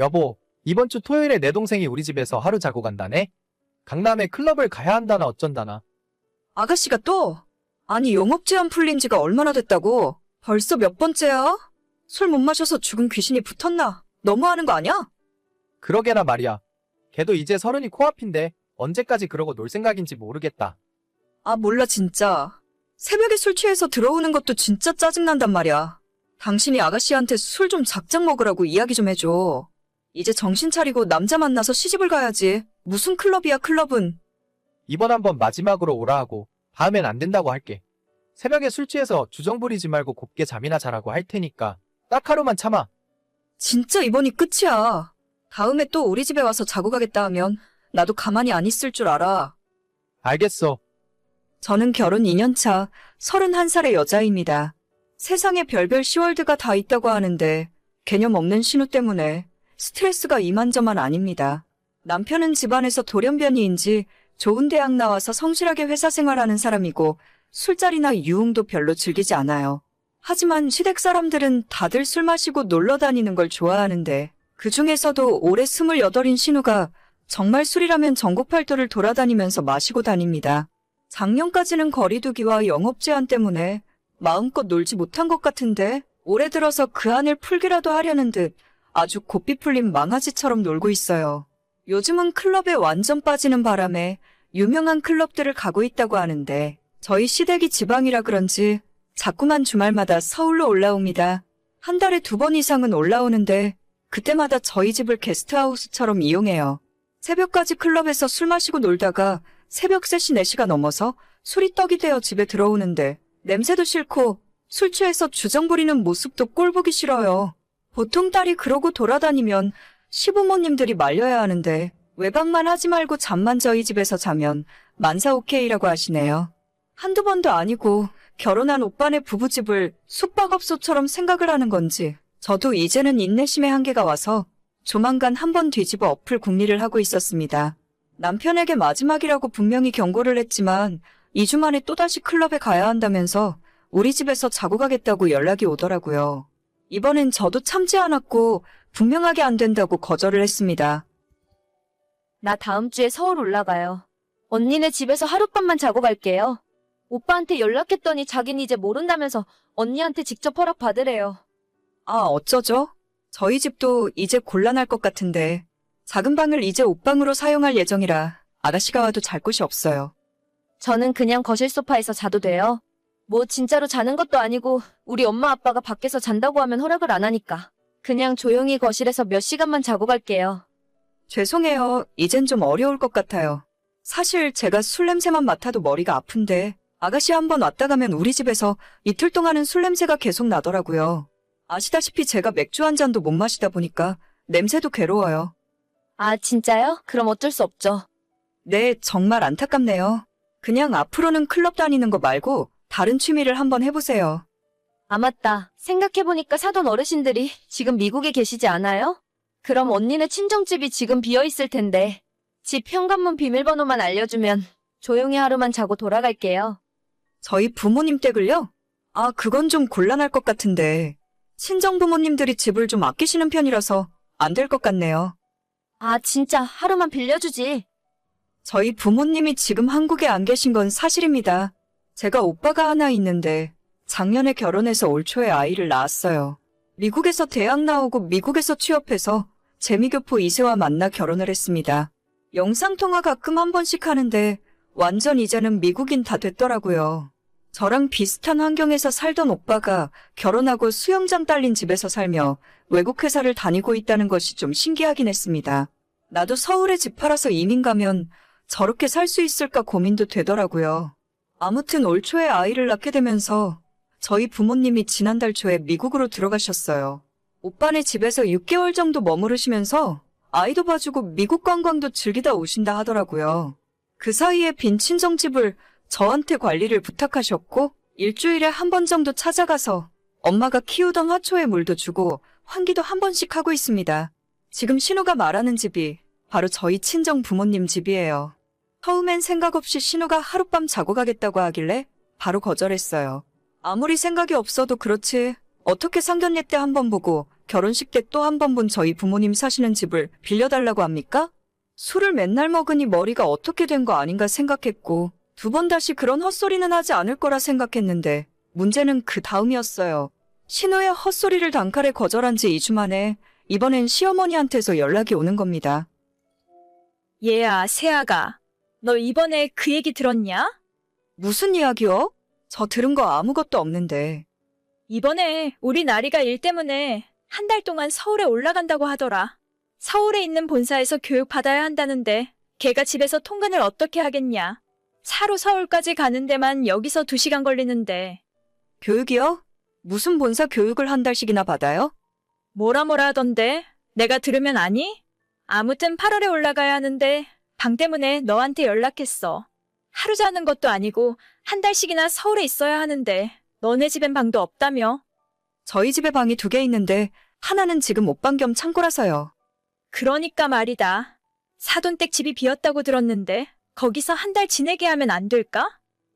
여보, 이번 주 토요일에 내 동생이 우리 집에서 하루 자고 간다네? 강남에 클럽을 가야 한다나 어쩐다나. 아가씨가 또? 아니 영업 제한 풀린 지가 얼마나 됐다고? 벌써 몇 번째야? 술 못 마셔서 죽은 귀신이 붙었나? 너무하는 거 아니야? 그러게나 말이야. 걔도 이제 30이 코앞인데 언제까지 그러고 놀 생각인지 모르겠다. 아 몰라 진짜. 새벽에 술 취해서 들어오는 것도 진짜 짜증난단 말이야. 당신이 아가씨한테 술 좀 작작 먹으라고 이야기 좀 해줘. 이제 정신 차리고 남자 만나서 시집을 가야지. 무슨 클럽이야 클럽은. 이번 한번 마지막으로 오라 하고 다음엔 안 된다고 할게. 새벽에 술 취해서 주정 부리지 말고 곱게 잠이나 자라고 할 테니까 딱 하루만 참아. 진짜 이번이 끝이야. 다음에 또 우리 집에 와서 자고 가겠다 하면 나도 가만히 안 있을 줄 알아. 알겠어. 저는 결혼 2년차 31살의 여자입니다. 세상에 별별 시월드가 다 있다고 하는데 개념 없는 신우 때문에 스트레스가 이만저만 아닙니다. 남편은 집안에서 돌연변이인지 좋은 대학 나와서 성실하게 회사 생활하는 사람이고 술자리나 유흥도 별로 즐기지 않아요. 하지만 시댁 사람들은 다들 술 마시고 놀러 다니는 걸 좋아하는데 그 중에서도 올해 28인 신우가 정말 술이라면 전국팔도를 돌아다니면서 마시고 다닙니다. 작년까지는 거리두기와 영업 제한 때문에 마음껏 놀지 못한 것 같은데 올해 들어서 그 한을 풀기라도 하려는 듯 아주 고삐 풀린 망아지처럼 놀고 있어요. 요즘은 클럽에 완전 빠지는 바람에 유명한 클럽들을 가고 있다고 하는데 저희 시댁이 지방이라 그런지 자꾸만 주말마다 서울로 올라옵니다. 한 달에 2번 이상은 올라오는데 그때마다 저희 집을 게스트하우스처럼 이용해요. 새벽까지 클럽에서 술 마시고 놀다가 새벽 3시, 4시가 넘어서 술이 떡이 되어 집에 들어오는데 냄새도 싫고 술 취해서 주정 부리는 모습도 꼴 보기 싫어요. 보통 딸이 그러고 돌아다니면 시부모님들이 말려야 하는데 외박만 하지 말고 잠만 저희 집에서 자면 만사 오케이라고 하시네요. 한두 번도 아니고 결혼한 오빠네 부부집을 숙박업소처럼 생각을 하는 건지 저도 이제는 인내심의 한계가 와서 조만간 한번 뒤집어 엎을 궁리를 하고 있었습니다. 남편에게 마지막이라고 분명히 경고를 했지만 2주 만에 또다시 클럽에 가야 한다면서 우리 집에서 자고 가겠다고 연락이 오더라고요. 이번엔 저도 참지 않았고 분명하게 안 된다고 거절을 했습니다. 나 다음 주에 서울 올라가요. 언니네 집에서 하룻밤만 자고 갈게요. 오빠한테 연락했더니 자긴 이제 모른다면서 언니한테 직접 허락 받으래요. 아, 어쩌죠? 저희 집도 이제 곤란할 것 같은데 작은 방을 이제 옷방으로 사용할 예정이라 아가씨가 와도 잘 곳이 없어요. 저는 그냥 거실 소파에서 자도 돼요. 뭐 진짜로 자는 것도 아니고 우리 엄마 아빠가 밖에서 잔다고 하면 허락을 안 하니까. 그냥 조용히 거실에서 몇 시간만 자고 갈게요. 죄송해요. 이젠 좀 어려울 것 같아요. 사실 제가 술 냄새만 맡아도 머리가 아픈데 아가씨 한번 왔다 가면 우리 집에서 이틀 동안은 술 냄새가 계속 나더라고요. 아시다시피 제가 맥주 한 잔도 못 마시다 보니까 냄새도 괴로워요. 아, 진짜요? 그럼 어쩔 수 없죠. 네, 정말 안타깝네요. 그냥 앞으로는 클럽 다니는 거 말고 다른 취미를 한번 해보세요. 아, 맞다. 생각해보니까 사돈 어르신들이 지금 미국에 계시지 않아요? 그럼 언니네 친정집이 지금 비어있을 텐데 집 현관문 비밀번호만 알려주면 조용히 하루만 자고 돌아갈게요. 저희 부모님 댁을요? 아, 그건 좀 곤란할 것 같은데 친정 부모님들이 집을 좀 아끼시는 편이라서 안 될 것 같네요. 아, 진짜 하루만 빌려주지. 저희 부모님이 지금 한국에 안 계신 건 사실입니다. 제가 오빠가 하나 있는데 작년에 결혼해서 올 초에 아이를 낳았어요. 미국에서 대학 나오고 미국에서 취업해서 재미교포 이세와 만나 결혼을 했습니다. 영상통화 가끔 한 번씩 하는데 완전 이제는 미국인 다 됐더라고요. 저랑 비슷한 환경에서 살던 오빠가 결혼하고 수영장 딸린 집에서 살며 외국 회사를 다니고 있다는 것이 좀 신기하긴 했습니다. 나도 서울에 집 팔아서 이민 가면 저렇게 살 수 있을까 고민도 되더라고요. 아무튼 올 초에 아이를 낳게 되면서 저희 부모님이 지난달 초에 미국으로 들어가셨어요. 오빠네 집에서 6개월 정도 머무르시면서 아이도 봐주고 미국 관광도 즐기다 오신다 하더라고요. 그 사이에 빈 친정집을 저한테 관리를 부탁하셨고 일주일에 한 번 정도 찾아가서 엄마가 키우던 화초에 물도 주고 환기도 한 번씩 하고 있습니다. 지금 신우가 말하는 집이 바로 저희 친정 부모님 집이에요. 처음엔 생각 없이 신우가 하룻밤 자고 가겠다고 하길래 바로 거절했어요. 아무리 생각이 없어도 그렇지 어떻게 상견례 때 한 번 보고 결혼식 때 또 한 번 본 저희 부모님 사시는 집을 빌려달라고 합니까? 술을 맨날 먹으니 머리가 어떻게 된 거 아닌가 생각했고, 두 번 다시 그런 헛소리는 하지 않을 거라 생각했는데, 문제는 그 다음이었어요. 신우의 헛소리를 단칼에 거절한 지 2주 만에 이번엔 시어머니한테서 연락이 오는 겁니다. 얘야, 세아가. 너 이번에 그 얘기 들었냐? 무슨 이야기요? 저 들은 거 아무것도 없는데. 이번에 우리 나리가 일 때문에 한 달 동안 서울에 올라간다고 하더라. 서울에 있는 본사에서 교육받아야 한다는데 걔가 집에서 통근을 어떻게 하겠냐. 차로 서울까지 가는 데만 여기서 2시간 걸리는데. 교육이요? 무슨 본사 교육을 한 달씩이나 받아요? 뭐라 하던데? 내가 들으면 아니? 아무튼 8월에 올라가야 하는데 방 때문에 너한테 연락했어. 하루 자는 것도 아니고 한 달씩이나 서울에 있어야 하는데 너네 집엔 방도 없다며? 저희 집에 방이 2개 있는데 하나는 지금 옷방 겸 창고라서요. 그러니까 말이다. 사돈댁 집이 비었다고 들었는데 거기서 한 달 지내게 하면 안 될까?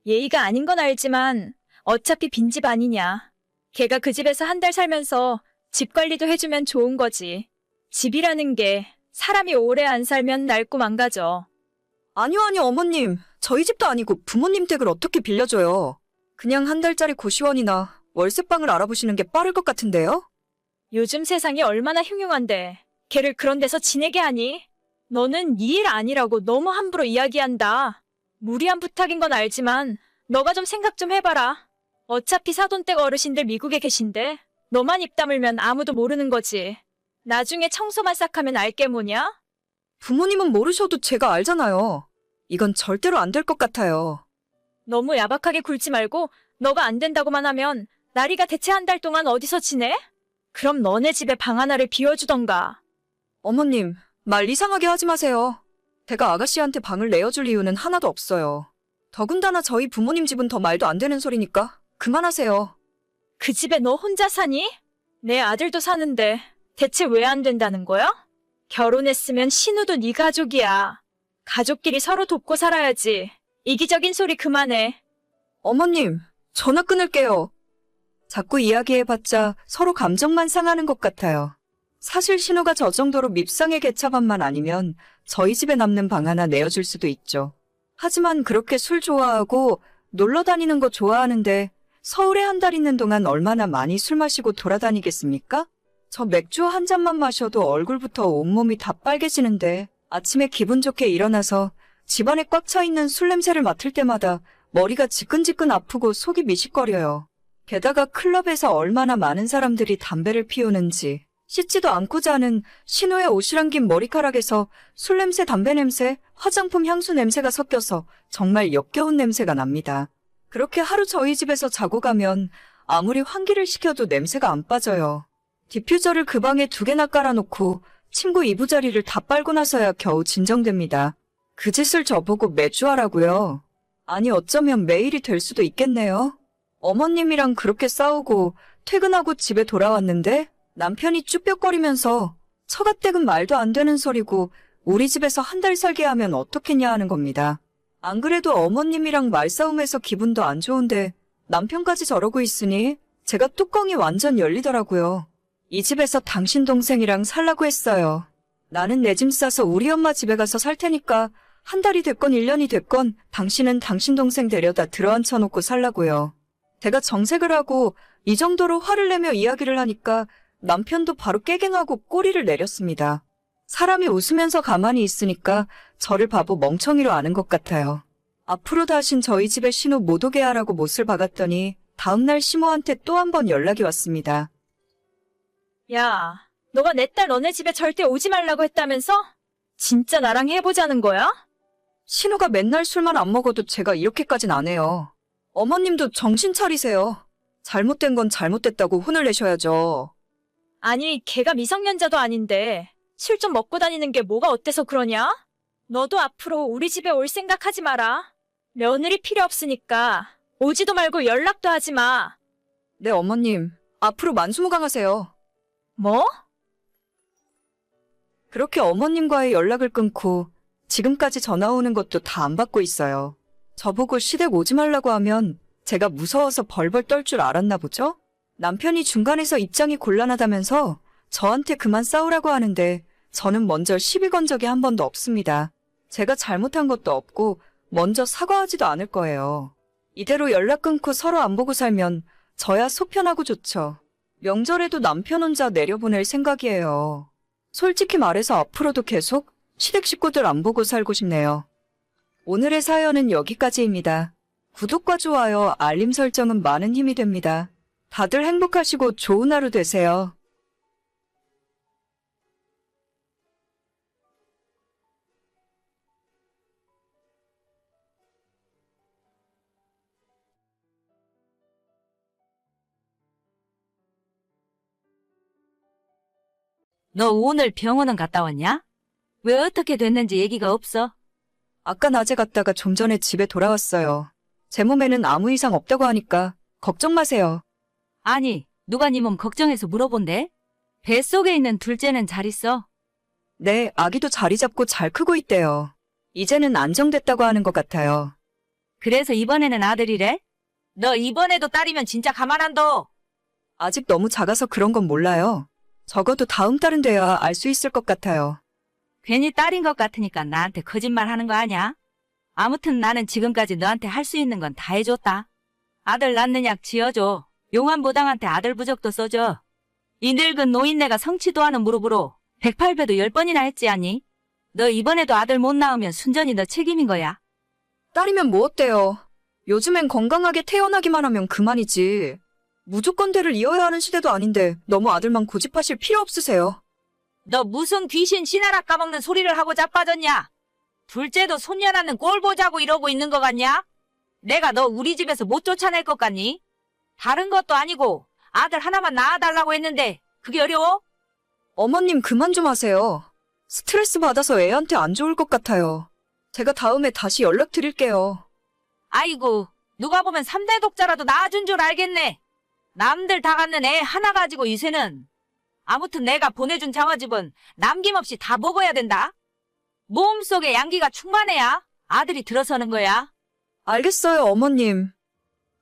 예의가 아닌 건 알지만 어차피 빈집 아니냐. 걔가 그 집에서 한 달 살면서 집 관리도 해주면 좋은 거지. 집이라는 게 사람이 오래 안 살면 낡고 망가져. 아니요, 어머님. 저희 집도 아니고 부모님 댁을 어떻게 빌려줘요. 그냥 한 달짜리 고시원이나 월세방을 알아보시는 게 빠를 것 같은데요? 요즘 세상이 얼마나 흉흉한데 걔를 그런 데서 지내게 하니? 너는 네 일 아니라고 너무 함부로 이야기한다. 무리한 부탁인 건 알지만 너가 좀 생각 좀 해봐라. 어차피 사돈댁 어르신들 미국에 계신데 너만 입 다물면 아무도 모르는 거지. 나중에 청소만 싹 하면 알게 뭐냐? 부모님은 모르셔도 제가 알잖아요. 이건 절대로 안 될 것 같아요. 너무 야박하게 굴지 말고 너가 안 된다고만 하면 나리가 대체 한 달 동안 어디서 지내? 그럼 너네 집에 방 하나를 비워주던가. 어머님, 말 이상하게 하지 마세요. 제가 아가씨한테 방을 내어줄 이유는 하나도 없어요. 더군다나 저희 부모님 집은 더 말도 안 되는 소리니까 그만하세요. 그 집에 너 혼자 사니? 내 아들도 사는데 대체 왜 안 된다는 거야? 결혼했으면 신우도 네 가족이야. 가족끼리 서로 돕고 살아야지. 이기적인 소리 그만해. 어머님, 전화 끊을게요. 자꾸 이야기해봤자 서로 감정만 상하는 것 같아요. 사실 신우가 저 정도로 밉상의 개차반만 아니면 저희 집에 남는 방 하나 내어줄 수도 있죠. 하지만 그렇게 술 좋아하고 놀러 다니는 거 좋아하는데 서울에 한 달 있는 동안 얼마나 많이 술 마시고 돌아다니겠습니까? 저 맥주 한 잔만 마셔도 얼굴부터 온몸이 다 빨개지는데 아침에 기분 좋게 일어나서 집안에 꽉 차 있는 술 냄새를 맡을 때마다 머리가 지끈지끈 아프고 속이 미식거려요. 게다가 클럽에서 얼마나 많은 사람들이 담배를 피우는지 씻지도 않고 자는 신우의 오실한긴 머리카락에서 술 냄새, 담배 냄새, 화장품 향수 냄새가 섞여서 정말 역겨운 냄새가 납니다. 그렇게 하루 저희 집에서 자고 가면 아무리 환기를 시켜도 냄새가 안 빠져요. 디퓨저를 그 방에 2개나 깔아놓고 친구 이부자리를 다 빨고 나서야 겨우 진정됩니다. 그 짓을 저보고 매주 하라고요? 아니 어쩌면 매일이 될 수도 있겠네요. 어머님이랑 그렇게 싸우고 퇴근하고 집에 돌아왔는데 남편이 쭈뼛거리면서 처가댁은 말도 안 되는 소리고 우리 집에서 한 달 살게 하면 어떻겠냐 하는 겁니다. 안 그래도 어머님이랑 말싸움해서 기분도 안 좋은데 남편까지 저러고 있으니 제가 뚜껑이 완전 열리더라고요. 이 집에서 당신 동생이랑 살라고 했어요. 나는 내 짐 싸서 우리 엄마 집에 가서 살 테니까 한 달이 됐건 1년이 됐건 당신은 당신 동생 데려다 들어앉혀놓고 살라고요. 제가 정색을 하고 이 정도로 화를 내며 이야기를 하니까 남편도 바로 깨갱하고 꼬리를 내렸습니다. 사람이 웃으면서 가만히 있으니까 저를 바보 멍청이로 아는 것 같아요. 앞으로 다신 저희 집에 신우 못 오게 하라고 못을 박았더니 다음날 시모한테 또 한 번 연락이 왔습니다. 야, 너가 내 딸 너네 집에 절대 오지 말라고 했다면서? 진짜 나랑 해보자는 거야? 신우가 맨날 술만 안 먹어도 제가 이렇게까진 안 해요. 어머님도 정신 차리세요. 잘못된 건 잘못됐다고 혼을 내셔야죠. 아니, 걔가 미성년자도 아닌데 술 좀 먹고 다니는 게 뭐가 어때서 그러냐? 너도 앞으로 우리 집에 올 생각하지 마라. 며느리 필요 없으니까 오지도 말고 연락도 하지 마. 네, 어머님. 앞으로 만수무강하세요. 뭐? 그렇게 어머님과의 연락을 끊고 지금까지 전화 오는 것도 다 안 받고 있어요. 저보고 시댁 오지 말라고 하면 제가 무서워서 벌벌 떨 줄 알았나 보죠? 남편이 중간에서 입장이 곤란하다면서 저한테 그만 싸우라고 하는데 저는 먼저 시비 건 적이 한 번도 없습니다. 제가 잘못한 것도 없고 먼저 사과하지도 않을 거예요. 이대로 연락 끊고 서로 안 보고 살면 저야 속 편하고 좋죠. 명절에도 남편 혼자 내려보낼 생각이에요. 솔직히 말해서 앞으로도 계속 시댁 식구들 안 보고 살고 싶네요. 오늘의 사연은 여기까지입니다. 구독과 좋아요, 알림 설정은 많은 힘이 됩니다. 다들 행복하시고 좋은 하루 되세요. 너 오늘 병원은 갔다 왔냐? 왜 어떻게 됐는지 얘기가 없어? 아까 낮에 갔다가 좀 전에 집에 돌아왔어요. 제 몸에는 아무 이상 없다고 하니까 걱정 마세요. 아니, 누가 네 몸 걱정해서 물어본대? 뱃속에 있는 둘째는 잘 있어? 네, 아기도 자리 잡고 잘 크고 있대요. 이제는 안정됐다고 하는 것 같아요. 그래서 이번에는 아들이래? 너 이번에도 딸이면 진짜 가만 안 둬. 아직 너무 작아서 그런 건 몰라요. 적어도 다음 달은 돼야 알 수 있을 것 같아요. 괜히 딸인 것 같으니까 나한테 거짓말 하는 거 아냐? 아무튼 나는 지금까지 너한테 할 수 있는 건 다 해줬다. 아들 낳는 약 지어줘. 용환보당한테 아들 부적도 써줘. 이 늙은 노인네가 성취도 않은 무릎으로 108배도 10번이나 했지 않니? 너 이번에도 아들 못 낳으면 순전히 너 책임인 거야. 딸이면 뭐 어때요? 요즘엔 건강하게 태어나기만 하면 그만이지. 무조건 대를 이어야 하는 시대도 아닌데 너무 아들만 고집하실 필요 없으세요. 너 무슨 귀신 신하라 까먹는 소리를 하고 자빠졌냐? 둘째도 손녀 낳는 꼴 보자고 이러고 있는 거 같냐? 내가 너 우리 집에서 못 쫓아낼 것 같니? 다른 것도 아니고 아들 하나만 낳아달라고 했는데 그게 어려워? 어머님 그만 좀 하세요. 스트레스 받아서 애한테 안 좋을 것 같아요. 제가 다음에 다시 연락드릴게요. 아이고, 누가 보면 3대 독자라도 낳아준 줄 알겠네. 남들 다 갖는 애 하나 가지고 이세는. 아무튼 내가 보내준 장화집은 남김없이 다 먹어야 된다. 몸속에 양기가 충만해야 아들이 들어서는 거야. 알겠어요, 어머님.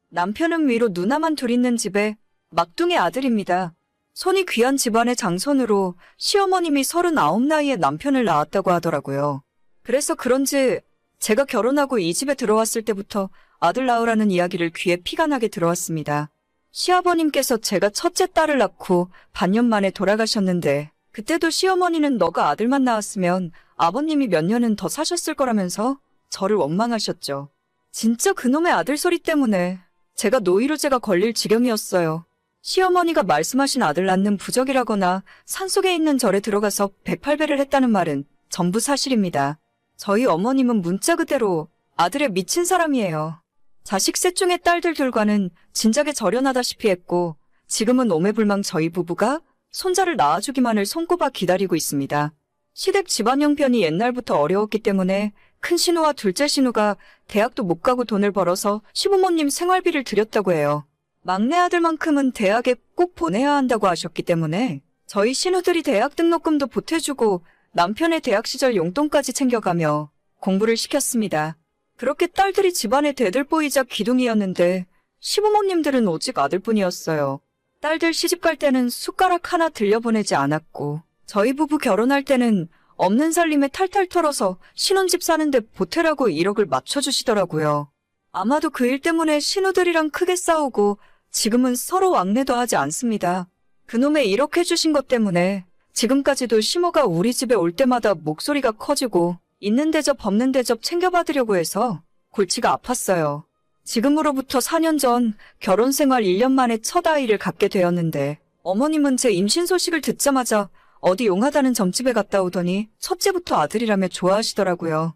남편은 위로 누나만 둘 있는 집에 막둥이 아들입니다. 손이 귀한 집안의 장손으로 시어머님이 39 나이에 남편을 낳았다고 하더라고요. 그래서 그런지 제가 결혼하고 이 집에 들어왔을 때부터 아들 낳으라는 이야기를 귀에 피가 나게 들어왔습니다. 시아버님께서 제가 첫째 딸을 낳고 반년 만에 돌아가셨는데 그때도 시어머니는 너가 아들만 낳았으면 아버님이 몇 년은 더 사셨을 거라면서 저를 원망하셨죠. 진짜 그놈의 아들 소리 때문에 제가 노이로제가 걸릴 지경이었어요. 시어머니가 말씀하신 아들 낳는 부적이라거나 산속에 있는 절에 들어가서 108배를 했다는 말은 전부 사실입니다. 저희 어머님은 문자 그대로 아들에 미친 사람이에요. 자식 셋 중에 딸들 둘과는 진작에 절연하다시피 했고 지금은 오매불망 저희 부부가 손자를 낳아주기만을 손꼽아 기다리고 있습니다. 시댁 집안 형편이 옛날부터 어려웠기 때문에 큰 신우와 둘째 신우가 대학도 못 가고 돈을 벌어서 시부모님 생활비를 드렸다고 해요. 막내 아들만큼은 대학에 꼭 보내야 한다고 하셨기 때문에 저희 신우들이 대학 등록금도 보태주고 남편의 대학 시절 용돈까지 챙겨가며 공부를 시켰습니다. 그렇게 딸들이 집안의 대들보이자 기둥이었는데 시부모님들은 오직 아들뿐이었어요. 딸들 시집갈 때는 숟가락 하나 들려보내지 않았고 저희 부부 결혼할 때는 없는 살림에 탈탈 털어서 신혼집 사는데 보태라고 1억을 맞춰주시더라고요. 아마도 그 일 때문에 신우들이랑 크게 싸우고 지금은 서로 왕래도 하지 않습니다. 그놈의 1억 해주신 것 때문에 지금까지도 시모가 우리 집에 올 때마다 목소리가 커지고 있는 대접 없는 대접 챙겨받으려고 해서 골치가 아팠어요. 지금으로부터 4년 전 결혼 생활 1년 만에 첫 아이를 갖게 되었는데 어머님은 제 임신 소식을 듣자마자 어디 용하다는 점집에 갔다 오더니 첫째부터 아들이라며 좋아하시더라고요.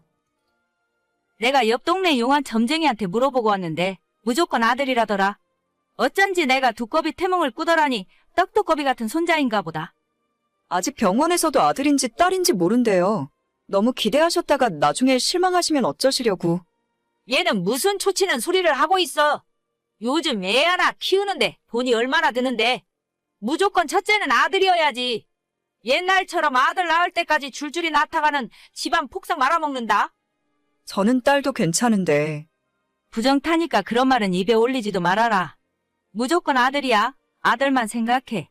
내가 옆 동네 용한 점쟁이한테 물어보고 왔는데 무조건 아들이라더라. 어쩐지 내가 두꺼비 태몽을 꾸더라니 떡두꺼비 같은 손자인가 보다. 아직 병원에서도 아들인지 딸인지 모른대요. 너무 기대하셨다가 나중에 실망하시면 어쩌시려고. 얘는 무슨 초치는 소리를 하고 있어. 요즘 애 하나 키우는데 돈이 얼마나 드는데. 무조건 첫째는 아들이어야지. 옛날처럼 아들 낳을 때까지 줄줄이 낳다가는 집안 폭삭 말아먹는다. 저는 딸도 괜찮은데. 부정 타니까 그런 말은 입에 올리지도 말아라. 무조건 아들이야. 아들만 생각해.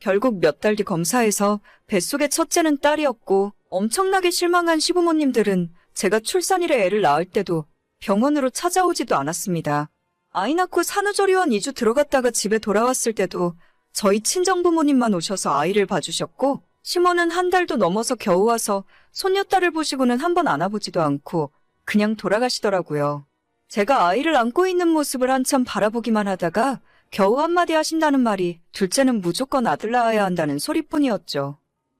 결국 몇 달 뒤 검사에서 뱃속의 첫째는 딸이었고 엄청나게 실망한 시부모님들은 제가 출산일에 애를 낳을 때도 병원으로 찾아오지도 않았습니다. 아이 낳고 산후조리원 2주 들어갔다가 집에 돌아왔을 때도 저희 친정부모님만 오셔서 아이를 봐주셨고 시모는 한 달도 넘어서 겨우 와서 손녀딸을 보시고는 한 번 안아보지도 않고 그냥 돌아가시더라고요. 제가 아이를 안고 있는 모습을 한참 바라보기만 하다가 겨우 한마디 하신다는 말이 둘째는 무조건 아들 낳아야 한다는 소리뿐이었죠.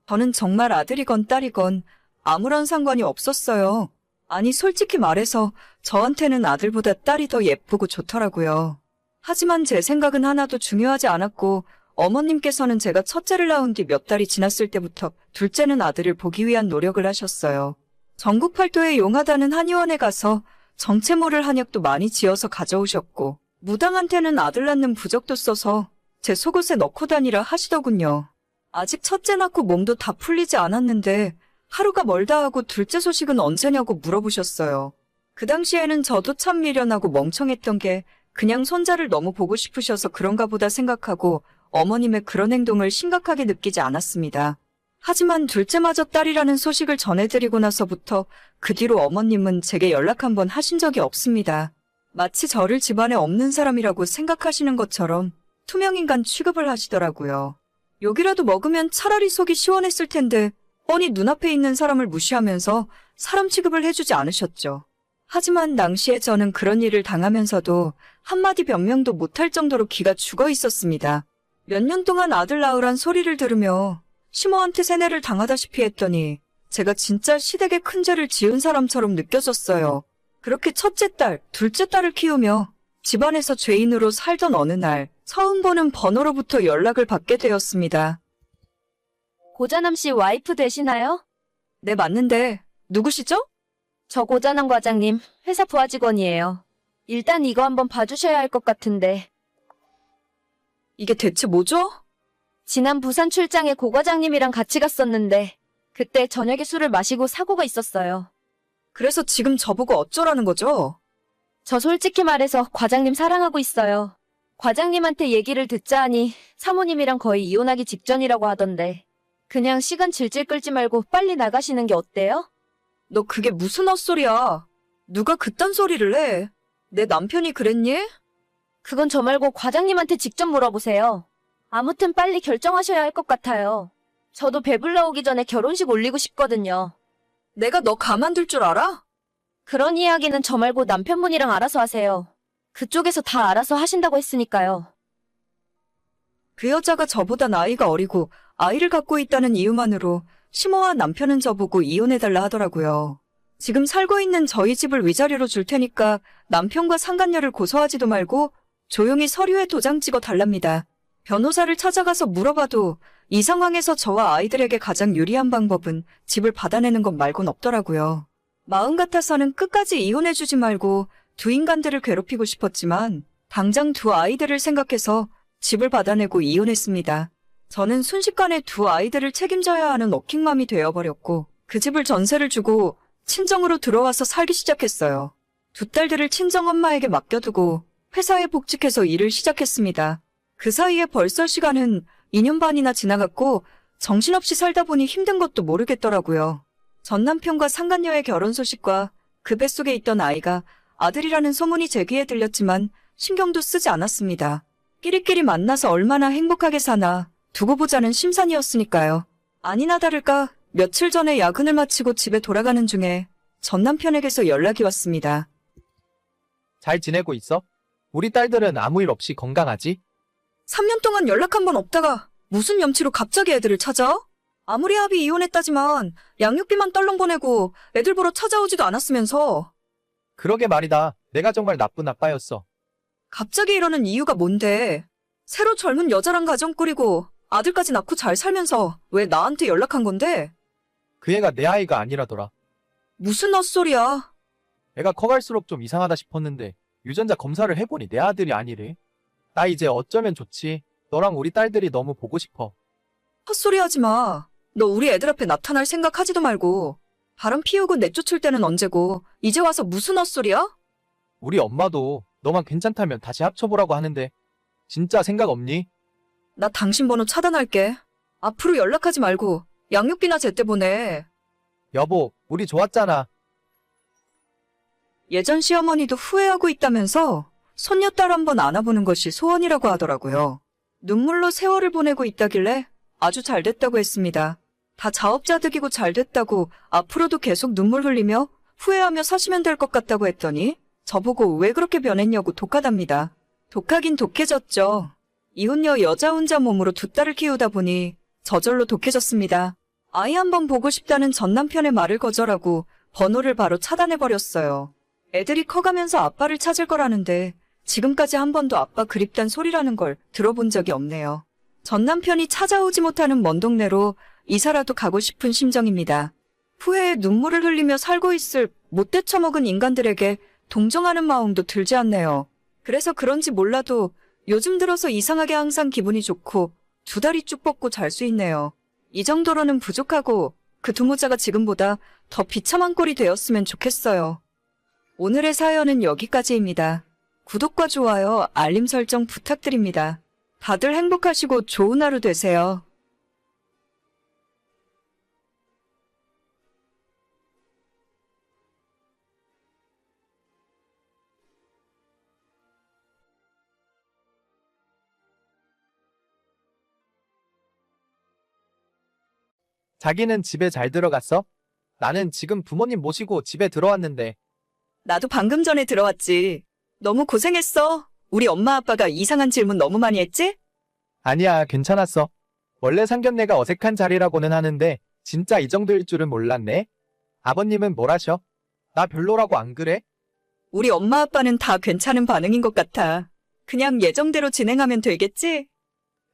저는 정말 아들이건 딸이건 아무런 상관이 없었어요. 아니 솔직히 말해서 저한테는 아들보다 딸이 더 예쁘고 좋더라고요. 하지만 제 생각은 하나도 중요하지 않았고 어머님께서는 제가 첫째를 낳은 뒤 몇 달이 지났을 때부터 둘째는 아들을 보기 위한 노력을 하셨어요. 전국 팔도의 용하다는 한의원에 가서 정체모를 한약도 많이 지어서 가져오셨고 무당한테는 아들 낳는 부적도 써서 제 속옷에 넣고 다니라 하시더군요. 아직 첫째 낳고 몸도 다 풀리지 않았는데 하루가 멀다 하고 둘째 소식은 언제냐고 물어보셨어요. 그 당시에는 저도 참 미련하고 멍청했던 게 그냥 손자를 너무 보고 싶으셔서 그런가 보다 생각하고 어머님의 그런 행동을 심각하게 느끼지 않았습니다. 하지만 둘째마저 딸이라는 소식을 전해드리고 나서부터 그 뒤로 어머님은 제게 연락 한 번 하신 적이 없습니다. 마치 저를 집안에 없는 사람이라고 생각하시는 것처럼 투명인간 취급을 하시더라고요. 욕이라도 먹으면 차라리 속이 시원했을 텐데 뻔히 눈앞에 있는 사람을 무시하면서 사람 취급을 해주지 않으셨죠. 하지만 당시에 저는 그런 일을 당하면서도 한마디 변명도 못할 정도로 기가 죽어 있었습니다. 몇 년 동안 아들 낳으란 소리를 들으며 시모한테 세뇌를 당하다시피 했더니 제가 진짜 시댁에 큰 죄를 지은 사람처럼 느껴졌어요. 그렇게 첫째 딸, 둘째 딸을 키우며 집안에서 죄인으로 살던 어느 날 처음 보는 번호로부터 연락을 받게 되었습니다. 고자남 씨 와이프 되시나요? 네, 맞는데 누구시죠? 저 고자남 과장님, 회사 부하 직원이에요. 일단 이거 한번 봐주셔야 할 것 같은데. 이게 대체 뭐죠? 지난 부산 출장에 고 과장님이랑 같이 갔었는데 그때 저녁에 술을 마시고 사고가 있었어요. 그래서 지금 저보고 어쩌라는 거죠? 저 솔직히 말해서 과장님 사랑하고 있어요. 과장님한테 얘기를 듣자 하니 사모님이랑 거의 이혼하기 직전이라고 하던데 그냥 시간 질질 끌지 말고 빨리 나가시는 게 어때요? 너 그게 무슨 헛소리야? 누가 그딴 소리를 해? 내 남편이 그랬니? 그건 저 말고 과장님한테 직접 물어보세요. 아무튼 빨리 결정하셔야 할 것 같아요. 저도 배불러 오기 전에 결혼식 올리고 싶거든요. 내가 너 가만둘 줄 알아? 그런 이야기는 저 말고 남편분이랑 알아서 하세요. 그쪽에서 다 알아서 하신다고 했으니까요. 그 여자가 저보다 나이가 어리고 아이를 갖고 있다는 이유만으로 시모와 남편은 저보고 이혼해달라 하더라고요. 지금 살고 있는 저희 집을 위자료로 줄 테니까 남편과 상간녀를 고소하지도 말고 조용히 서류에 도장 찍어 달랍니다. 변호사를 찾아가서 물어봐도 이 상황에서 저와 아이들에게 가장 유리한 방법은 집을 받아내는 것 말곤 없더라고요. 마음 같아서는 끝까지 이혼해주지 말고 두 인간들을 괴롭히고 싶었지만 당장 두 아이들을 생각해서 집을 받아내고 이혼했습니다. 저는 순식간에 두 아이들을 책임져야 하는 워킹맘이 되어버렸고 그 집을 전세를 주고 친정으로 들어와서 살기 시작했어요. 두 딸들을 친정엄마에게 맡겨두고 회사에 복직해서 일을 시작했습니다. 그 사이에 벌써 시간은 2년 반이나 지나갔고 정신없이 살다 보니 힘든 것도 모르겠더라고요. 전 남편과 상간녀의 결혼 소식과 그 뱃속에 있던 아이가 아들이라는 소문이 제 귀에 들렸지만 신경도 쓰지 않았습니다. 끼리끼리 만나서 얼마나 행복하게 사나 두고 보자는 심산이었으니까요. 아니나 다를까 며칠 전에 야근을 마치고 집에 돌아가는 중에 전 남편에게서 연락이 왔습니다. 잘 지내고 있어? 우리 딸들은 아무 일 없이 건강하지? 3년 동안 연락 한 번 없다가 무슨 염치로 갑자기 애들을 찾아? 아무리 합의 이혼했다지만 양육비만 떨렁 보내고 애들 보러 찾아오지도 않았으면서. 그러게 말이다. 내가 정말 나쁜 아빠였어. 갑자기 이러는 이유가 뭔데? 새로 젊은 여자랑 가정 꾸리고 아들까지 낳고 잘 살면서 왜 나한테 연락한 건데? 그 애가 내 아이가 아니라더라. 무슨 헛소리야. 애가 커갈수록 좀 이상하다 싶었는데 유전자 검사를 해보니 내 아들이 아니래. 나 이제 어쩌면 좋지. 너랑 우리 딸들이 너무 보고 싶어. 헛소리 하지 마. 너 우리 애들 앞에 나타날 생각하지도 말고. 바람 피우고 내쫓을 때는 언제고 이제 와서 무슨 헛소리야? 우리 엄마도 너만 괜찮다면 다시 합쳐보라고 하는데 진짜 생각 없니? 나 당신 번호 차단할게. 앞으로 연락하지 말고 양육비나 제때 보내. 여보, 우리 좋았잖아. 예전 시어머니도 후회하고 있다면서 손녀딸 한번 안아보는 것이 소원이라고 하더라고요. 눈물로 세월을 보내고 있다길래 아주 잘 됐다고 했습니다. 다 자업자득이고 잘 됐다고 앞으로도 계속 눈물 흘리며 후회하며 사시면 될 것 같다고 했더니 저보고 왜 그렇게 변했냐고 독하답니다. 독하긴 독해졌죠. 이혼녀 여자 혼자 몸으로 두 딸을 키우다 보니 저절로 독해졌습니다. 아이 한번 보고 싶다는 전 남편의 말을 거절하고 번호를 바로 차단해버렸어요. 애들이 커가면서 아빠를 찾을 거라는데 지금까지 한 번도 아빠 그립단 소리라는 걸 들어본 적이 없네요. 전 남편이 찾아오지 못하는 먼 동네로 이사라도 가고 싶은 심정입니다. 후회에 눈물을 흘리며 살고 있을 못돼 처먹은 인간들에게 동정하는 마음도 들지 않네요. 그래서 그런지 몰라도 요즘 들어서 이상하게 항상 기분이 좋고 두 다리 쭉 뻗고 잘 수 있네요. 이 정도로는 부족하고 그 두 모자가 지금보다 더 비참한 꼴이 되었으면 좋겠어요. 오늘의 사연은 여기까지입니다. 구독과 좋아요, 알림 설정 부탁드립니다. 다들 행복하시고 좋은 하루 되세요. 자기는 집에 잘 들어갔어? 나는 지금 부모님 모시고 집에 들어왔는데. 나도 방금 전에 들어왔지. 너무 고생했어. 우리 엄마 아빠가 이상한 질문 너무 많이 했지? 아니야, 괜찮았어. 원래 상견례가 어색한 자리라고는 하는데 진짜 이 정도일 줄은 몰랐네. 아버님은 뭘 하셔? 나 별로라고 안 그래? 우리 엄마 아빠는 다 괜찮은 반응인 것 같아. 그냥 예정대로 진행하면 되겠지?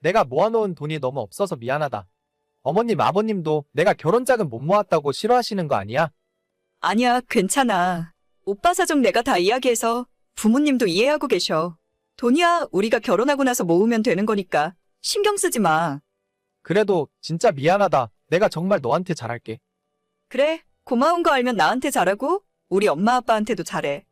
내가 모아놓은 돈이 너무 없어서 미안하다. 어머님, 아버님도 내가 결혼 자금 못 모았다고 싫어하시는 거 아니야? 아니야, 괜찮아. 오빠 사정 내가 다 이야기해서 부모님도 이해하고 계셔. 돈이야 우리가 결혼하고 나서 모으면 되는 거니까 신경 쓰지 마. 그래도 진짜 미안하다. 내가 정말 너한테 잘할게. 그래, 고마운 거 알면 나한테 잘하고 우리 엄마 아빠한테도 잘해.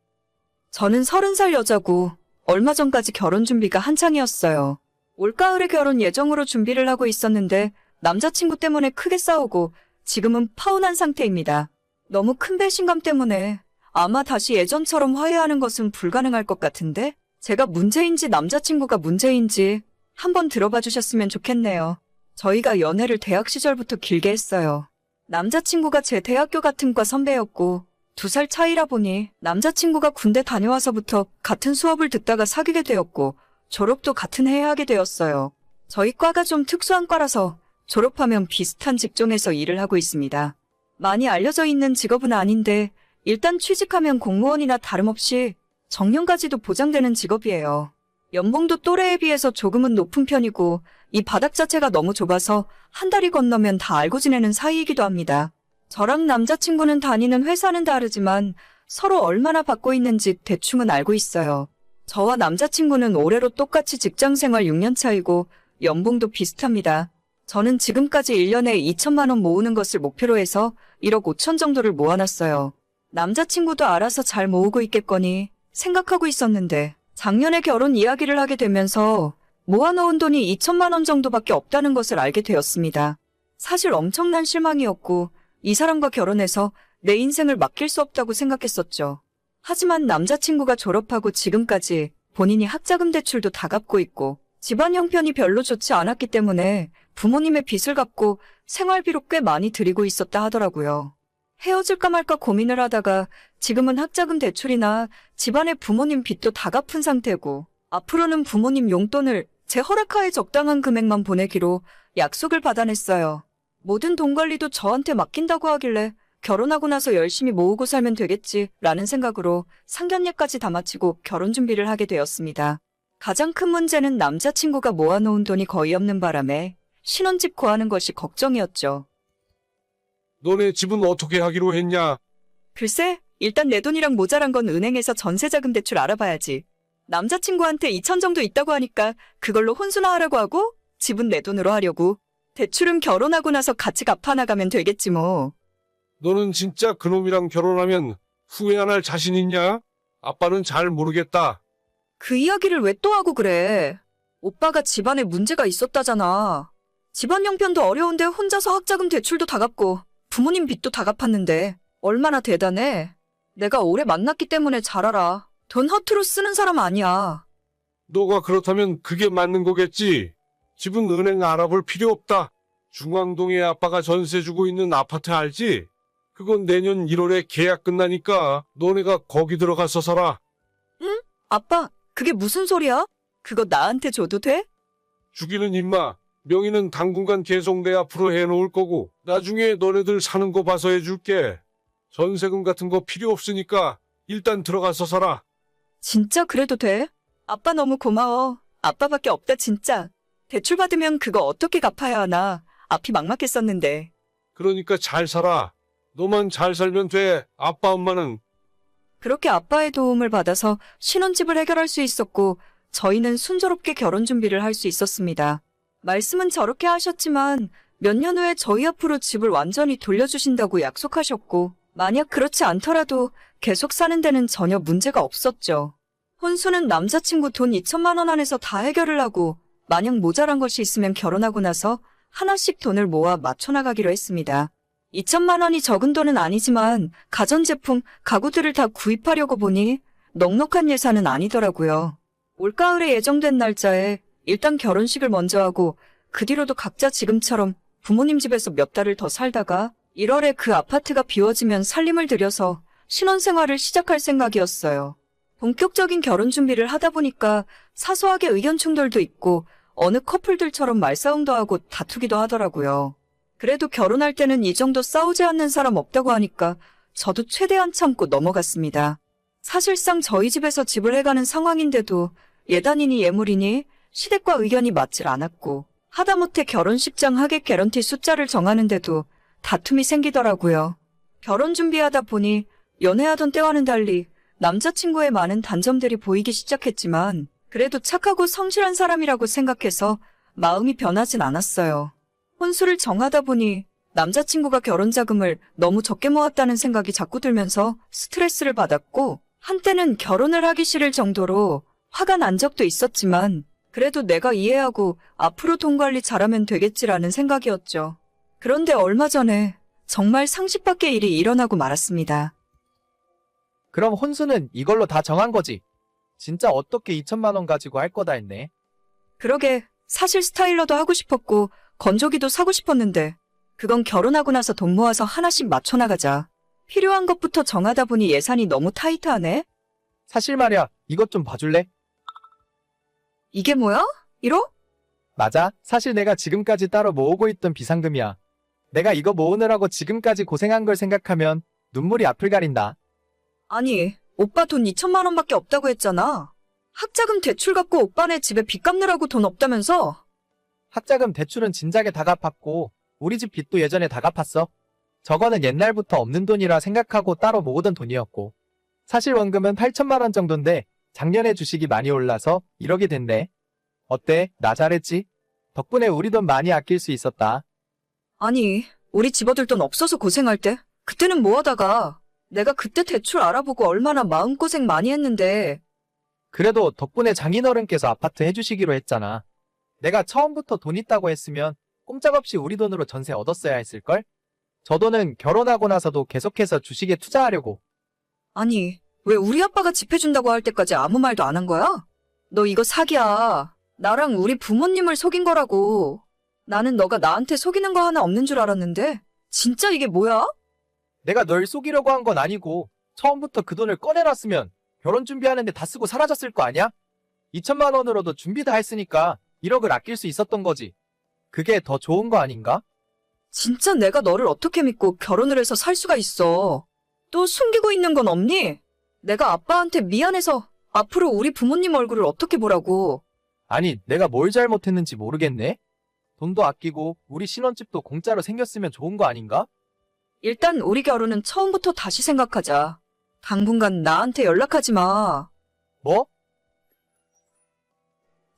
저는 30살 여자고 얼마 전까지 결혼 준비가 한창이었어요. 올가을에 결혼 예정으로 준비를 하고 있었는데 남자친구 때문에 크게 싸우고 지금은 파혼한 상태입니다. 너무 큰 배신감 때문에 아마 다시 예전처럼 화해하는 것은 불가능할 것 같은데 제가 문제인지 남자친구가 문제인지 한번 들어봐 주셨으면 좋겠네요. 저희가 연애를 대학 시절부터 길게 했어요. 남자친구가 제 대학교 같은 과 선배였고 2살 차이라 보니 남자친구가 군대 다녀와서부터 같은 수업을 듣다가 사귀게 되었고 졸업도 같은 해에 하게 되었어요. 저희 과가 좀 특수한 과라서 졸업하면 비슷한 직종에서 일을 하고 있습니다. 많이 알려져 있는 직업은 아닌데 일단 취직하면 공무원이나 다름없이 정년까지도 보장되는 직업이에요. 연봉도 또래에 비해서 조금은 높은 편이고 이 바닥 자체가 너무 좁아서 한 달이 건너면 다 알고 지내는 사이이기도 합니다. 저랑 남자친구는 다니는 회사는 다르지만 서로 얼마나 받고 있는지 대충은 알고 있어요. 저와 남자친구는 올해로 똑같이 직장생활 6년 차이고 연봉도 비슷합니다. 저는 지금까지 1년에 2천만 원 모으는 것을 목표로 해서 1억 5천 정도를 모아놨어요. 남자친구도 알아서 잘 모으고 있겠거니 생각하고 있었는데 작년에 결혼 이야기를 하게 되면서 모아놓은 돈이 2천만 원 정도밖에 없다는 것을 알게 되었습니다. 사실 엄청난 실망이었고 이 사람과 결혼해서 내 인생을 맡길 수 없다고 생각했었죠. 하지만 남자친구가 졸업하고 지금까지 본인이 학자금 대출도 다 갚고 있고 집안 형편이 별로 좋지 않았기 때문에 부모님의 빚을 갚고 생활비로 꽤 많이 드리고 있었다 하더라고요. 헤어질까 말까 고민을 하다가 지금은 학자금 대출이나 집안의 부모님 빚도 다 갚은 상태고 앞으로는 부모님 용돈을 제 허락하에 적당한 금액만 보내기로 약속을 받아냈어요. 모든 돈 관리도 저한테 맡긴다고 하길래 결혼하고 나서 열심히 모으고 살면 되겠지라는 생각으로 상견례까지 다 마치고 결혼 준비를 하게 되었습니다. 가장 큰 문제는 남자친구가 모아놓은 돈이 거의 없는 바람에 신혼집 구하는 것이 걱정이었죠. 너네 집은 어떻게 하기로 했냐? 글쎄, 일단 내 돈이랑 모자란 건 은행에서 전세자금 대출 알아봐야지. 남자친구한테 2천 정도 있다고 하니까 그걸로 혼수나하라고 하고 집은 내 돈으로 하려고. 대출은 결혼하고 나서 같이 갚아나가면 되겠지 뭐. 너는 진짜 그놈이랑 결혼하면 후회 안 할 자신 있냐? 아빠는 잘 모르겠다. 그 이야기를 왜 또 하고 그래? 오빠가 집안에 문제가 있었다잖아. 집안 형편도 어려운데 혼자서 학자금 대출도 다 갚고 부모님 빚도 다 갚았는데 얼마나 대단해. 내가 오래 만났기 때문에 잘 알아. 돈 허투루 쓰는 사람 아니야. 너가 그렇다면 그게 맞는 거겠지. 집은 은행 알아볼 필요 없다. 중앙동에 아빠가 전세 주고 있는 아파트 알지? 그건 내년 1월에 계약 끝나니까 너네가 거기 들어가서 살아. 아빠, 그게 무슨 소리야? 그거 나한테 줘도 돼? 주기는 임마. 명의는 당분간 계속 내 앞으로 해놓을 거고 나중에 너네들 사는 거 봐서 해줄게. 전세금 같은 거 필요 없으니까 일단 들어가서 살아. 진짜 그래도 돼? 아빠 너무 고마워. 아빠밖에 없다 진짜. 대출 받으면 그거 어떻게 갚아야 하나. 앞이 막막했었는데. 그러니까 잘 살아. 너만 잘 살면 돼. 아빠 엄마는. 그렇게 아빠의 도움을 받아서 신혼집을 해결할 수 있었고 저희는 순조롭게 결혼 준비를 할 수 있었습니다. 말씀은 저렇게 하셨지만 몇 년 후에 저희 앞으로 집을 완전히 돌려주신다고 약속하셨고 만약 그렇지 않더라도 계속 사는 데는 전혀 문제가 없었죠. 혼수는 남자친구 돈 2천만 원 안에서 다 해결을 하고 만약 모자란 것이 있으면 결혼하고 나서 하나씩 돈을 모아 맞춰나가기로 했습니다. 2천만 원이 적은 돈은 아니지만 가전제품, 가구들을 다 구입하려고 보니 넉넉한 예산은 아니더라고요. 올가을에 예정된 날짜에 일단 결혼식을 먼저 하고 그 뒤로도 각자 지금처럼 부모님 집에서 몇 달을 더 살다가 1월에 그 아파트가 비워지면 살림을 들여서 신혼생활을 시작할 생각이었어요. 본격적인 결혼 준비를 하다 보니까 사소하게 의견 충돌도 있고 어느 커플들처럼 말싸움도 하고 다투기도 하더라고요. 그래도 결혼할 때는 이 정도 싸우지 않는 사람 없다고 하니까 저도 최대한 참고 넘어갔습니다. 사실상 저희 집에서 집을 해가는 상황인데도 예단이니 예물이니 시댁과 의견이 맞질 않았고 하다못해 결혼식장 하객 개런티 숫자를 정하는데도 다툼이 생기더라고요. 결혼 준비하다 보니 연애하던 때와는 달리 남자친구의 많은 단점들이 보이기 시작했지만 그래도 착하고 성실한 사람이라고 생각해서 마음이 변하진 않았어요. 혼수를 정하다 보니 남자친구가 결혼 자금을 너무 적게 모았다는 생각이 자꾸 들면서 스트레스를 받았고 한때는 결혼을 하기 싫을 정도로 화가 난 적도 있었지만 그래도 내가 이해하고 앞으로 돈 관리 잘하면 되겠지라는 생각이었죠. 그런데 얼마 전에 정말 상식 밖의 일이 일어나고 말았습니다. 그럼 혼수는 이걸로 다 정한 거지? 진짜 어떻게 2천만 원 가지고 할 거다 했네. 그러게 사실 스타일러도 하고 싶었고 건조기도 사고 싶었는데 그건 결혼하고 나서 돈 모아서 하나씩 맞춰나가자. 필요한 것부터 정하다 보니 예산이 너무 타이트하네. 사실 말이야, 이것 좀 봐줄래? 이게 뭐야? 1억? 맞아. 사실 내가 지금까지 따로 모으고 있던 비상금이야. 내가 이거 모으느라고 지금까지 고생한 걸 생각하면 눈물이 앞을 가린다. 아니, 오빠 돈 2천만 원밖에 없다고 했잖아. 학자금 대출 갚고 오빠네 집에 빚 갚느라고 돈 없다면서? 학자금 대출은 진작에 다 갚았고 우리 집 빚도 예전에 다 갚았어. 저거는 옛날부터 없는 돈이라 생각하고 따로 모으던 돈이었고 사실 원금은 8천만 원 정도인데 작년에 주식이 많이 올라서 1억이 됐네. 어때? 나 잘했지? 덕분에 우리 돈 많이 아낄 수 있었다. 아니, 우리 집어들 돈 없어서 고생할 때? 그때는 뭐 하다가 내가 그때 대출 알아보고 얼마나 마음고생 많이 했는데. 그래도 덕분에 장인어른께서 아파트 해주시기로 했잖아. 내가 처음부터 돈 있다고 했으면 꼼짝없이 우리 돈으로 전세 얻었어야 했을걸? 저 돈은 결혼하고 나서도 계속해서 주식에 투자하려고. 아니, 왜 우리 아빠가 집 해준다고 할 때까지 아무 말도 안 한 거야? 너 이거 사기야. 나랑 우리 부모님을 속인 거라고. 나는 너가 나한테 속이는 거 하나 없는 줄 알았는데 진짜 이게 뭐야? 내가 널 속이려고 한 건 아니고 처음부터 그 돈을 꺼내놨으면 결혼 준비하는데 다 쓰고 사라졌을 거 아니야? 2천만 원으로도 준비 다 했으니까 1억을 아낄 수 있었던 거지. 그게 더 좋은 거 아닌가? 진짜 내가 너를 어떻게 믿고 결혼을 해서 살 수가 있어. 또 숨기고 있는 건 없니? 내가 아빠한테 미안해서 앞으로 우리 부모님 얼굴을 어떻게 보라고. 아니, 내가 뭘 잘못했는지 모르겠네? 돈도 아끼고 우리 신혼집도 공짜로 생겼으면 좋은 거 아닌가? 일단 우리 결혼은 처음부터 다시 생각하자. 당분간 나한테 연락하지 마. 뭐?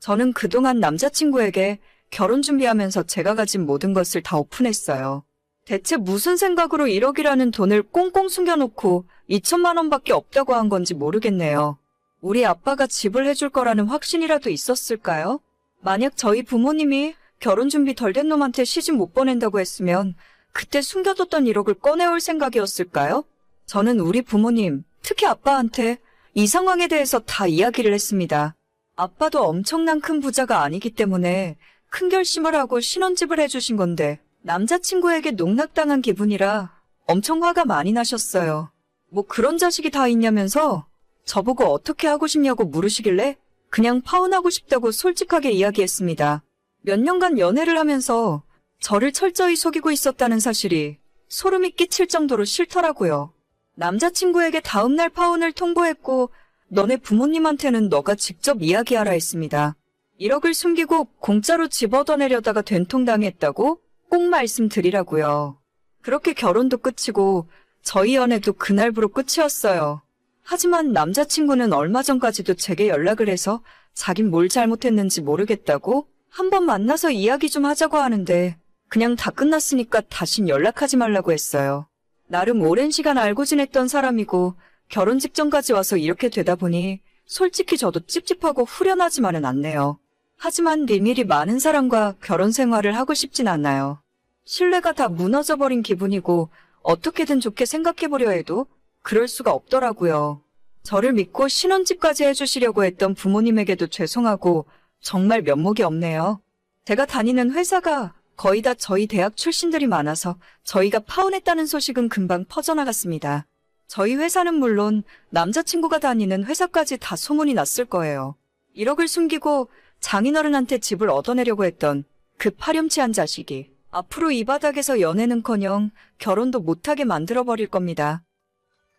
저는 그동안 남자친구에게 결혼 준비하면서 제가 가진 모든 것을 다 오픈했어요. 대체 무슨 생각으로 1억이라는 돈을 꽁꽁 숨겨놓고 2천만 원밖에 없다고 한 건지 모르겠네요. 우리 아빠가 집을 해줄 거라는 확신이라도 있었을까요? 만약 저희 부모님이 결혼 준비 덜 된 놈한테 시집 못 보낸다고 했으면 그때 숨겨뒀던 1억을 꺼내올 생각이었을까요? 저는 우리 부모님, 특히 아빠한테 이 상황에 대해서 다 이야기를 했습니다. 아빠도 엄청난 큰 부자가 아니기 때문에 큰 결심을 하고 신혼집을 해주신 건데 남자친구에게 농락당한 기분이라 엄청 화가 많이 나셨어요. 뭐 그런 자식이 다 있냐면서 저보고 어떻게 하고 싶냐고 물으시길래 그냥 파혼하고 싶다고 솔직하게 이야기했습니다. 몇 년간 연애를 하면서 저를 철저히 속이고 있었다는 사실이 소름이 끼칠 정도로 싫더라고요. 남자친구에게 다음날 파혼을 통보했고 너네 부모님한테는 너가 직접 이야기하라 했습니다. 1억을 숨기고 공짜로 집 얻어내려다가 된통당했다고 꼭 말씀드리라고요. 그렇게 결혼도 끝이고 저희 연애도 그날부로 끝이었어요. 하지만 남자친구는 얼마 전까지도 제게 연락을 해서 자긴 뭘 잘못했는지 모르겠다고 한번 만나서 이야기 좀 하자고 하는데 그냥 다 끝났으니까 다신 연락하지 말라고 했어요. 나름 오랜 시간 알고 지냈던 사람이고 결혼 직전까지 와서 이렇게 되다 보니 솔직히 저도 찝찝하고 후련하지만은 않네요. 하지만 비밀이 많은 사람과 결혼 생활을 하고 싶진 않아요. 신뢰가 다 무너져버린 기분이고 어떻게든 좋게 생각해보려 해도 그럴 수가 없더라고요. 저를 믿고 신혼집까지 해주시려고 했던 부모님에게도 죄송하고 정말 면목이 없네요. 제가 다니는 회사가 거의 다 저희 대학 출신들이 많아서 저희가 파혼했다는 소식은 금방 퍼져나갔습니다. 저희 회사는 물론 남자친구가 다니는 회사까지 다 소문이 났을 거예요. 1억을 숨기고 장인어른한테 집을 얻어내려고 했던 그 파렴치한 자식이 앞으로 이 바닥에서 연애는커녕 결혼도 못하게 만들어버릴 겁니다.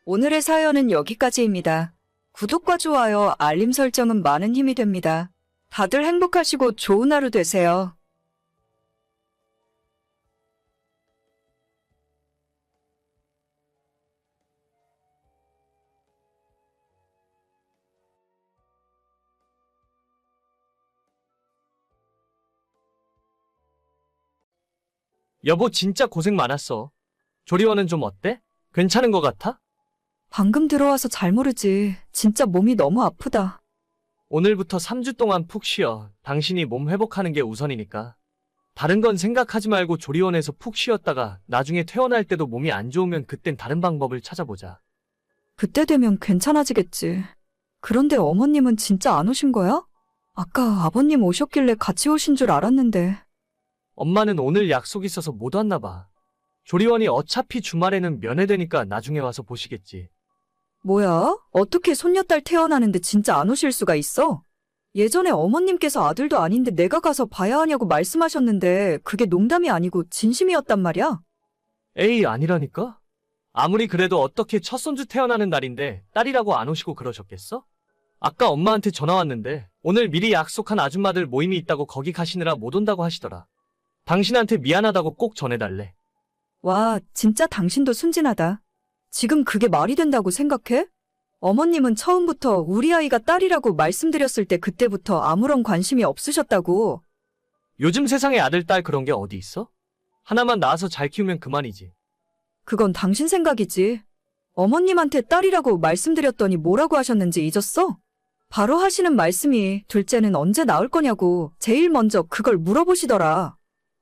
오늘의 사연은 여기까지입니다. 구독과 좋아요, 알림 설정은 많은 힘이 됩니다. 다들 행복하시고 좋은 하루 되세요. 여보, 진짜 고생 많았어. 조리원은 좀 어때? 괜찮은 것 같아? 방금 들어와서 잘 모르지. 진짜 몸이 너무 아프다. 오늘부터 3주 동안 푹 쉬어. 당신이 몸 회복하는 게 우선이니까. 다른 건 생각하지 말고 조리원에서 푹 쉬었다가 나중에 퇴원할 때도 몸이 안 좋으면 그땐 다른 방법을 찾아보자. 그때 되면 괜찮아지겠지. 그런데 어머님은 진짜 안 오신 거야? 아까 아버님 오셨길래 같이 오신 줄 알았는데. 엄마는 오늘 약속 있어서 못 왔나 봐. 조리원이 어차피 주말에는 면회되니까 나중에 와서 보시겠지. 뭐야? 어떻게 손녀딸 태어나는데 진짜 안 오실 수가 있어? 예전에 어머님께서 아들도 아닌데 내가 가서 봐야 하냐고 말씀하셨는데 그게 농담이 아니고 진심이었단 말이야? 에이, 아니라니까? 아무리 그래도 어떻게 첫 손주 태어나는 날인데 딸이라고 안 오시고 그러셨겠어? 아까 엄마한테 전화 왔는데 오늘 미리 약속한 아줌마들 모임이 있다고 거기 가시느라 못 온다고 하시더라. 당신한테 미안하다고 꼭 전해달래. 와, 진짜 당신도 순진하다. 지금 그게 말이 된다고 생각해? 어머님은 처음부터 우리 아이가 딸이라고 말씀드렸을 때 그때부터 아무런 관심이 없으셨다고. 요즘 세상에 아들, 딸 그런 게 어디 있어? 하나만 낳아서 잘 키우면 그만이지. 그건 당신 생각이지. 어머님한테 딸이라고 말씀드렸더니 뭐라고 하셨는지 잊었어? 바로 하시는 말씀이 둘째는 언제 나올 거냐고 제일 먼저 그걸 물어보시더라.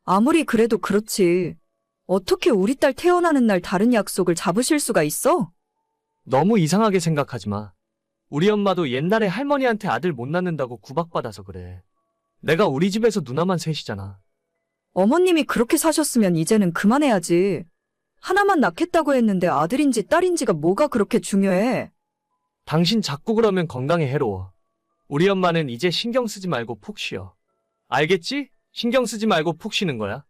아무리 그래도 그렇지. 어떻게 우리 딸 태어나는 날 다른 약속을 잡으실 수가 있어? 너무 이상하게 생각하지 마. 우리 엄마도 옛날에 할머니한테 아들 못 낳는다고 구박받아서 그래. 내가 우리 집에서 누나만 셋이잖아. 어머님이 그렇게 사셨으면 이제는 그만해야지. 하나만 낳겠다고 했는데 아들인지 딸인지가 뭐가 그렇게 중요해? 당신 자꾸 그러면 건강에 해로워. 우리 엄마는 이제 신경 쓰지 말고 푹 쉬어. 알겠지? 신경 쓰지 말고 푹 쉬는 거야.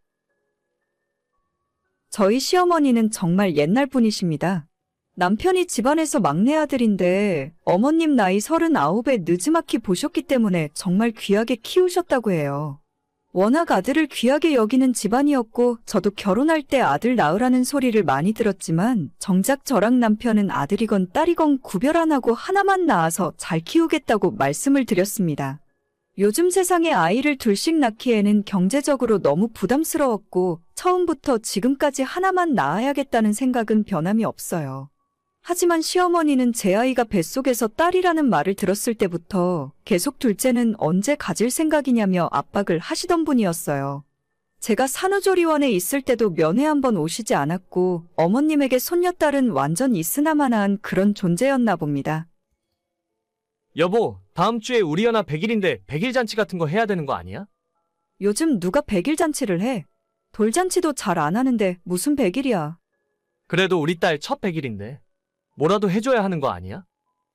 저희 시어머니는 정말 옛날 분이십니다. 남편이 집안에서 막내 아들인데 어머님 나이 39에 느지막이 보셨기 때문에 정말 귀하게 키우셨다고 해요. 워낙 아들을 귀하게 여기는 집안이었고 저도 결혼할 때 아들 낳으라는 소리를 많이 들었지만 정작 저랑 남편은 아들이건 딸이건 구별 안 하고 하나만 낳아서 잘 키우겠다고 말씀을 드렸습니다. 요즘 세상에 아이를 둘씩 낳기에는 경제적으로 너무 부담스러웠고 처음부터 지금까지 하나만 낳아야겠다는 생각은 변함이 없어요. 하지만 시어머니는 제 아이가 뱃속에서 딸이라는 말을 들었을 때부터 계속 둘째는 언제 가질 생각이냐며 압박을 하시던 분이었어요. 제가 산후조리원에 있을 때도 면회 한번 오시지 않았고 어머님에게 손녀딸은 완전 있으나마나한 그런 존재였나 봅니다. 여보, 다음 주에 우리 연아 100일인데 100일 잔치 같은 거 해야 되는 거 아니야? 요즘 누가 100일 잔치를 해? 돌잔치도 잘 안 하는데 무슨 100일이야. 그래도 우리 딸 첫 100일인데 뭐라도 해줘야 하는 거 아니야?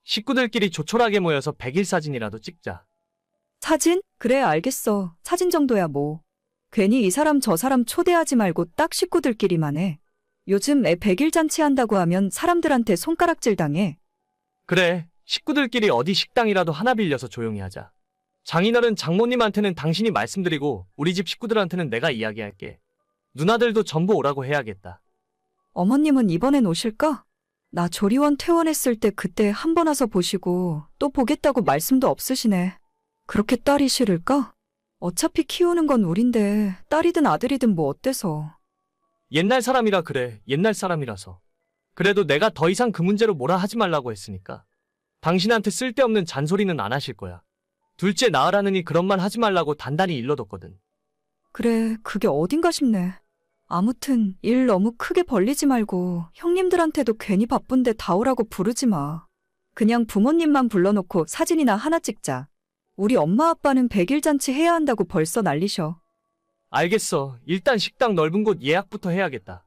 식구들끼리 조촐하게 모여서 100일 사진이라도 찍자. 사진? 그래 알겠어. 사진 정도야 뭐. 괜히 이 사람 저 사람 초대하지 말고 딱 식구들끼리만 해. 요즘 애 100일 잔치 한다고 하면 사람들한테 손가락질 당해. 그래, 식구들끼리 어디 식당이라도 하나 빌려서 조용히 하자. 장인어른 장모님한테는 당신이 말씀드리고 우리 집 식구들한테는 내가 이야기할게. 누나들도 전부 오라고 해야겠다. 어머님은 이번엔 오실까? 나 조리원 퇴원했을 때 그때 한 번 와서 보시고 또 보겠다고 말씀도 없으시네. 그렇게 딸이 싫을까? 어차피 키우는 건 우린데 딸이든 아들이든 뭐 어때서. 옛날 사람이라 그래, 옛날 사람이라서. 그래도 내가 더 이상 그 문제로 뭐라 하지 말라고 했으니까. 당신한테 쓸데없는 잔소리는 안 하실 거야. 둘째 낳으라느니 그런 말 하지 말라고 단단히 일러뒀거든. 그래, 그게 어딘가 싶네. 아무튼 일 너무 크게 벌리지 말고 형님들한테도 괜히 바쁜데 다 오라고 부르지 마. 그냥 부모님만 불러놓고 사진이나 하나 찍자. 우리 엄마 아빠는 100일 잔치 해야 한다고 벌써 난리셔. 알겠어. 일단 식당 넓은 곳 예약부터 해야겠다.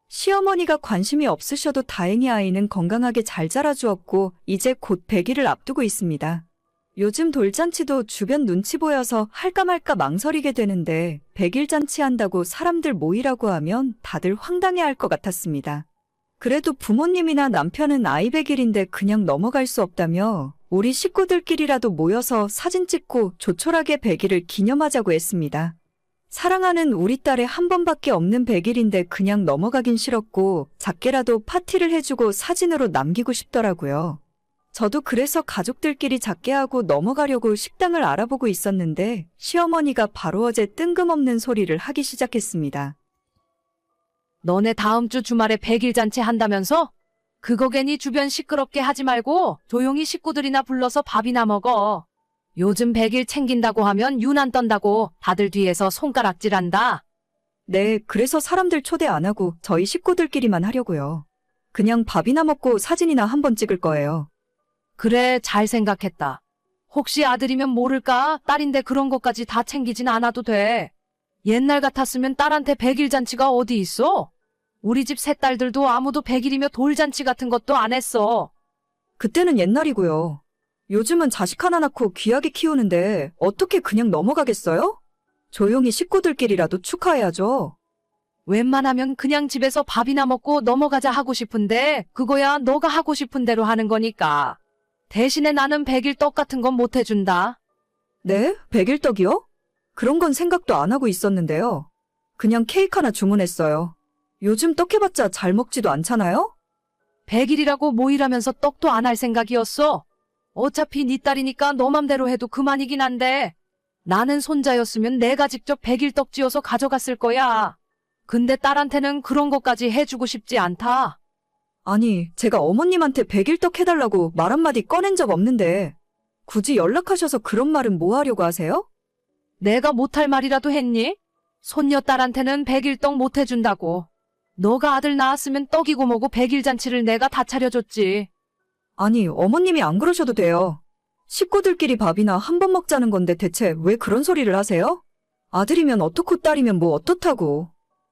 시어머니가 관심이 없으셔도 다행히 아이는 건강하게 잘 자라주었고 이제 곧 100일을 앞두고 있습니다. 요즘 돌잔치도 주변 눈치 보여서 할까 말까 망설이게 되는데 100일 잔치 한다고 사람들 모이라고 하면 다들 황당해할 것 같았습니다. 그래도 부모님이나 남편은 아이 100일인데 그냥 넘어갈 수 없다며 우리 식구들끼리라도 모여서 사진 찍고 조촐하게 100일을 기념하자고 했습니다. 사랑하는 우리 딸의 한 번밖에 없는 100일인데 그냥 넘어가긴 싫었고 작게라도 파티를 해주고 사진으로 남기고 싶더라고요. 저도 그래서 가족들끼리 작게 하고 넘어가려고 식당을 알아보고 있었는데 시어머니가 바로 어제 뜬금없는 소리를 하기 시작했습니다. 너네 다음 주 주말에 100일 잔치 한다면서? 그거 괜히 주변 시끄럽게 하지 말고 조용히 식구들이나 불러서 밥이나 먹어. 요즘 100일 챙긴다고 하면 유난 떤다고 다들 뒤에서 손가락질한다. 네, 그래서 사람들 초대 안 하고 저희 식구들끼리만 하려고요. 그냥 밥이나 먹고 사진이나 한번 찍을 거예요. 그래, 잘 생각했다. 혹시 아들이면 모를까? 딸인데 그런 것까지 다 챙기진 않아도 돼. 옛날 같았으면 딸한테 100일 잔치가 어디 있어? 우리 집 세 딸들도 아무도 100일이며 돌잔치 같은 것도 안 했어. 그때는 옛날이고요. 요즘은 자식 하나 낳고 귀하게 키우는데 어떻게 그냥 넘어가겠어요? 조용히 식구들끼리라도 축하해야죠. 웬만하면 그냥 집에서 밥이나 먹고 넘어가자 하고 싶은데 그거야 너가 하고 싶은 대로 하는 거니까. 대신에 나는 100일 떡 같은 건 못 해준다. 네? 100일 떡이요? 그런 건 생각도 안 하고 있었는데요. 그냥 케이크 하나 주문했어요. 요즘 떡 해봤자 잘 먹지도 않잖아요? 100일이라고 모이라면서 떡도 안 할 생각이었어. 어차피 네 딸이니까 너 맘대로 해도 그만이긴 한데 나는 손자였으면 내가 직접 100일 떡 지어서 가져갔을 거야. 근데 딸한테는 그런 것까지 해주고 싶지 않다. 아니, 제가 어머님한테 100일 떡 해달라고 말 한마디 꺼낸 적 없는데 굳이 연락하셔서 그런 말은 뭐 하려고 하세요? 내가 못할 말이라도 했니? 손녀딸한테는 100일 떡 못 해준다고. 너가 아들 낳았으면 떡이고 뭐고 100일 잔치를 내가 다 차려줬지. 아니, 어머님이 안 그러셔도 돼요. 식구들끼리 밥이나 한 번 먹자는 건데 대체 왜 그런 소리를 하세요? 아들이면 어떻고 딸이면 뭐 어떻다고.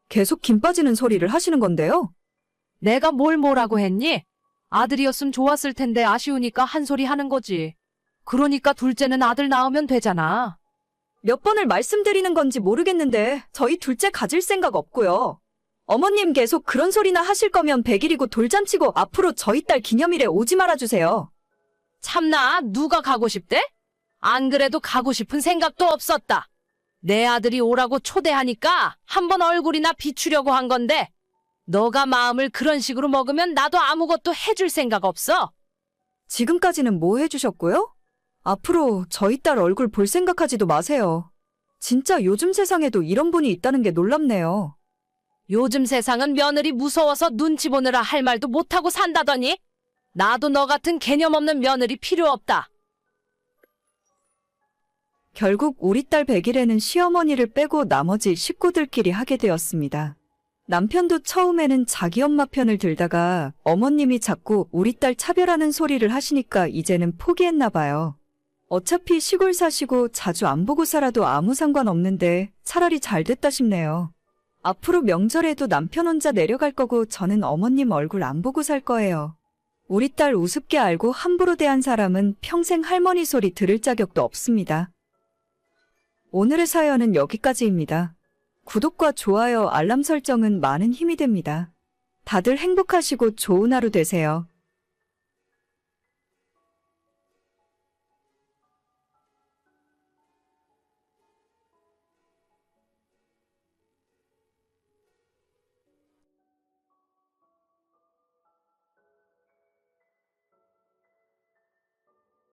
계속 김 빠지는 소리를 하시는 건데요. 내가 뭐라고 했니? 아들이었으면 좋았을 텐데 아쉬우니까 한 소리 하는 거지. 그러니까 둘째는 아들 낳으면 되잖아. 몇 번을 말씀드리는 건지 모르겠는데 저희 둘째 가질 생각 없고요. 어머님 계속 그런 소리나 하실 거면 100일이고 돌잔치고 앞으로 저희 딸 기념일에 오지 말아주세요. 참나, 누가 가고 싶대? 안 그래도 가고 싶은 생각도 없었다. 내 아들이 오라고 초대하니까 한번 얼굴이나 비추려고 한 건데 너가 마음을 그런 식으로 먹으면 나도 아무것도 해줄 생각 없어. 지금까지는 뭐 해주셨고요? 앞으로 저희 딸 얼굴 볼 생각하지도 마세요. 진짜 요즘 세상에도 이런 분이 있다는 게 놀랍네요. 요즘 세상은 며느리 무서워서 눈치 보느라 할 말도 못하고 산다더니 나도 너 같은 개념 없는 며느리 필요 없다. 결국 우리 딸 100일에는 시어머니를 빼고 나머지 식구들끼리 하게 되었습니다. 남편도 처음에는 자기 엄마 편을 들다가 어머님이 자꾸 우리 딸 차별하는 소리를 하시니까 이제는 포기했나 봐요. 어차피 시골 사시고 자주 안 보고 살아도 아무 상관없는데 차라리 잘 됐다 싶네요. 앞으로 명절에도 남편 혼자 내려갈 거고 저는 어머님 얼굴 안 보고 살 거예요. 우리 딸 우습게 알고 함부로 대한 사람은 평생 할머니 소리 들을 자격도 없습니다. 오늘의 사연은 여기까지입니다. 구독과 좋아요, 알람 설정은 많은 힘이 됩니다. 다들 행복하시고 좋은 하루 되세요.